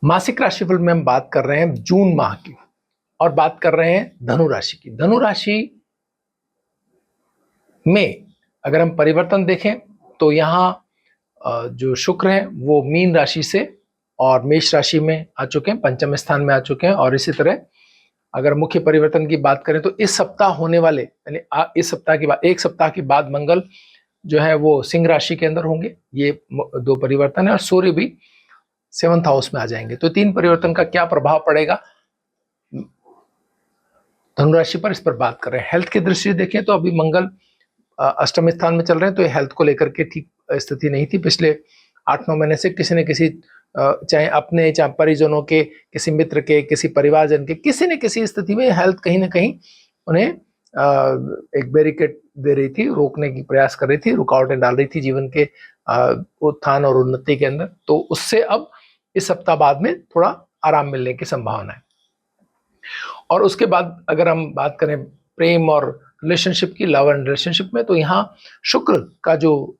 मासिक राशिफल में हम बात कर रहे हैं जून माह की और बात कर रहे हैं धनु राशि की। धनु राशि में अगर हम परिवर्तन देखें तो यहाँ जो शुक्र है वो मीन राशि से और मेष राशि में आ चुके हैं, पंचम स्थान में आ चुके हैं। और इसी तरह अगर मुख्य परिवर्तन की बात करें तो इस सप्ताह होने वाले यानी इस सप्ताह के बाद एक सप्ताह के बाद मंगल जो है वो सिंह राशि के अंदर होंगे। ये दो परिवर्तन है और सूर्य भी 7th हाउस में आ जाएंगे। तो तीन परिवर्तन का क्या प्रभाव पड़ेगा धनुराशि पर, इस पर बात कर रहे हैं। हेल्थ की दृष्टि से देखें तो अभी मंगल अष्टम स्थान में चल रहे हैं, तो ये हेल्थ को लेकर के ठीक स्थिति नहीं थी। पिछले 8-9 महीने से किसी न किसी चाहे अपने चाहे परिजनों के, किसी मित्र के, किसी परिवारजन के, किसी न किसी स्थिति में हेल्थ कहीं ना कहीं उन्हें एक बैरिकेड दे रही थी, रोकने की प्रयास कर रही थी, रुकावटें डाल रही थी जीवन के उत्थान और उन्नति के अंदर। तो उससे अब इस सप्ताह बाद में थोड़ा आराम मिलने की संभावना है। और उसके बाद अगर हम बात करें प्रेम और रिलेशनशिप की, लव एंड रिलेशनशिप में, तो यहाँ शुक्र का जो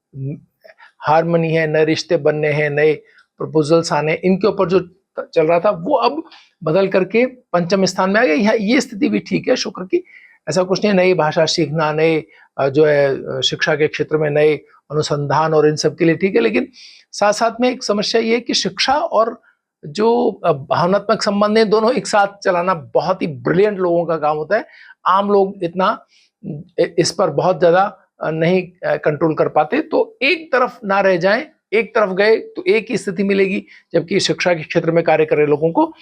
हार्मनी है, नए रिश्ते बनने हैं, नए प्रपोजल्स आने, इनके ऊपर जो चल रहा था वो अब बदल करके पंचम स्थान में आ गया। ये स्थिति भी ठीक है शुक्र की, ऐसा कुछ नहीं। नई भाषा सीखना, नए जो है शिक्षा के क्षेत्र में नए अनुसंधान और इन सब के लिए ठीक है, लेकिन साथ साथ में एक समस्या ये है कि शिक्षा और जो भावनात्मक संबंध है दोनों एक साथ चलाना बहुत ही ब्रिलियंट लोगों का काम होता है। आम लोग इतना इस पर बहुत ज्यादा नहीं कंट्रोल कर पाते। तो एक तरफ ना रह जाएं, एक तरफ गए तो एक ही स्थिति मिलेगी, जबकि शिक्षा के क्षेत्र में कार्य कर रहे लोगों को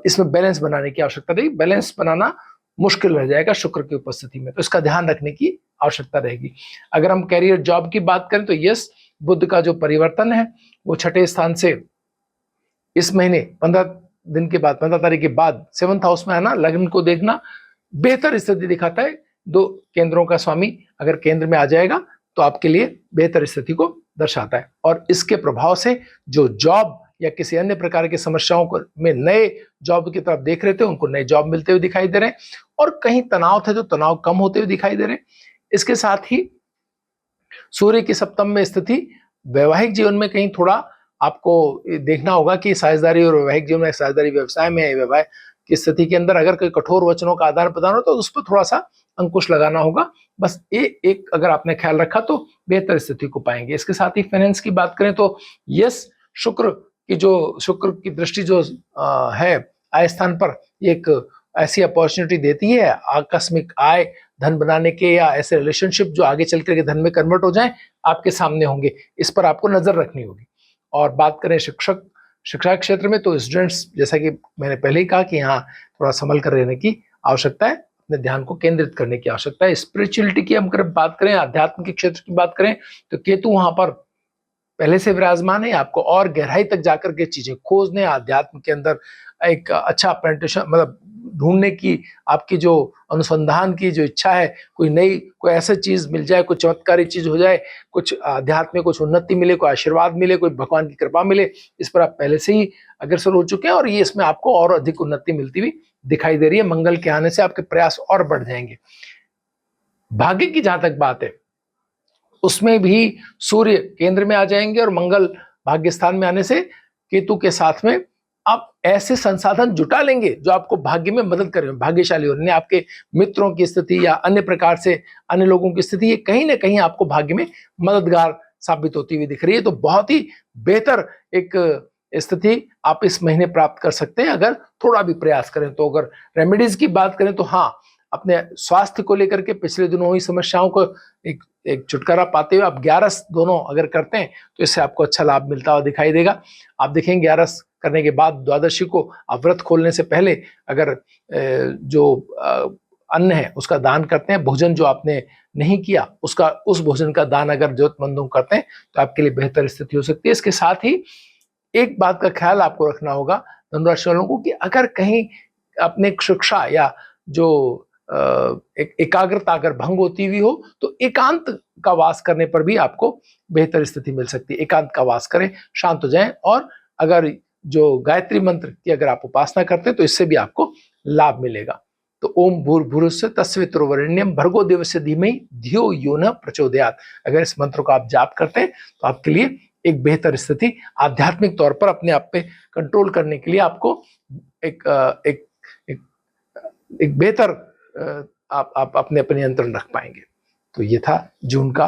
इसमें बैलेंस बनाने की आवश्यकता रहेगी। बैलेंस बनाना मुश्किल रह जाएगा शुक्र की उपस्थिति में, तो इसका ध्यान रखने की आवश्यकता रहेगी। अगर हम कैरियर जॉब की बात करें तो यस, बुध का जो परिवर्तन है वो 6ठे स्थान से इस महीने 15 दिन के बाद, 15 तारीख के बाद 7th हाउस में आना, लग्न को देखना बेहतर स्थिति दिखाता है। 2 केंद्रों का स्वामी अगर केंद्र में आ जाएगा तो आपके लिए बेहतर स्थिति को दर्शाता है। और इसके प्रभाव से जो जॉब या किसी अन्य प्रकार की समस्याओं को में नए जॉब की तरफ देख रहे थे, उनको नए जॉब मिलते हुए दिखाई दे रहे हैं। और कहीं तनाव थे तो तनाव कम होते हुए दिखाई दे रहे हैं। इसके साथ ही सूर्य की सप्तम में स्थिति वैवाहिक जीवन में कहीं थोड़ा आपको देखना होगा कि साझेदारी और वैवाहिक जीवन में, साझेदारी व्यवसाय में, व्यवसाय की स्थिति के अंदर अगर कोई कठोर वचनों का आदान प्रदान हो तो उस पर थोड़ा सा अंकुश लगाना होगा। बस एक अगर आपने ख्याल रखा तो बेहतर स्थिति को पाएंगे। इसके साथ ही फाइनेंस की बात करें तो यस, शुक्र की दृष्टि जो है आय स्थान पर, एक ऐसी अपॉर्चुनिटी देती है आकस्मिक आय, धन बनाने के, या ऐसे रिलेशनशिप जो आगे चल करके धन में कन्वर्ट हो जाए आपके सामने होंगे। इस पर आपको नजर रखनी होगी। और बात करें शिक्षा क्षेत्र में तो स्टूडेंट्स, जैसा कि मैंने पहले ही कहा कि यहाँ थोड़ा संभल कर रहने की आवश्यकता है, अपने ध्यान को केंद्रित करने की आवश्यकता है। स्पिरिचुअलिटी की हम बात करें, अध्यात्म के क्षेत्र की बात करें तो केतु वहां पर पहले से विराजमान है। आपको और गहराई तक जाकर के चीजें खोजने, अध्यात्म के अंदर एक अच्छा पेनिट्रेशन मतलब ढूंढने की, आपकी जो अनुसंधान की जो इच्छा है, कोई नई कोई ऐसा चीज मिल जाए, कोई चमत्कारी चीज हो जाए, कुछ अध्यात्म में कुछ उन्नति मिले, कोई आशीर्वाद मिले, कोई भगवान की कृपा मिले, इस पर आप पहले से ही अग्रसर हो चुके हैं और ये इसमें आपको और अधिक उन्नति मिलती हुई दिखाई दे रही है। मंगल के आने से आपके प्रयास और बढ़ जाएंगे। भाग्य की जहां तक बात है उसमें भी सूर्य केंद्र में आ जाएंगे और मंगल भाग्य स्थान में आने से केतु के साथ में आप ऐसे संसाधन जुटा लेंगे जो आपको भाग्य में मदद करेंगे, भाग्यशाली होने। आपके मित्रों की स्थिति या अन्य प्रकार से अन्य लोगों की स्थिति, ये कहीं ना कहीं आपको भाग्य में मददगार साबित होती हुई दिख रही है। तो बहुत ही बेहतर एक स्थिति आप इस महीने प्राप्त कर सकते हैं अगर थोड़ा भी प्रयास करें तो। अगर रेमेडीज की बात करें तो हाँ, अपने स्वास्थ्य को लेकर के पिछले दिनों हुई समस्याओं को एक छुटकारा पाते हुए आप 11 दोनों अगर करते हैं तो इससे आपको अच्छा लाभ मिलता हुआ दिखाई देगा। आप देखेंगे 11 करने के बाद द्वादशी को आप व्रत खोलने से पहले अगर जो अन्न है उसका दान करते हैं, भोजन जो आपने नहीं किया उसका, उस भोजन का दान अगर जरूरतमंदों को करते हैं तो आपके लिए बेहतर स्थिति हो सकती है। इसके साथ ही एक बात का ख्याल आपको रखना होगा धनुराशि वालों को कि अगर कहीं अपने शिक्षा या जो एकाग्रता अगर भंग होती हुई हो तो एकांत का वास करने पर भी आपको बेहतर स्थिति मिल सकती है। एकांत का वास करें, शांत हो जाएं। और अगर जो गायत्री मंत्र की अगर आप उपासना करते हैं तो इससे भी आपको लाभ मिलेगा। तो ओम भूर्भुवस्सुः तत्सवितुर्वरेण्यं भर्गो देवस्य धीमहि धियो यो न प्रचोदयात्, अगर इस मंत्र को आप जाप करते हैं तो आपके लिए एक बेहतर स्थिति आध्यात्मिक तौर पर अपने आप पे कंट्रोल करने के लिए आपको एक एक एक, एक बेहतर आप अपने पर नियंत्रण रख पाएंगे। तो ये था जून का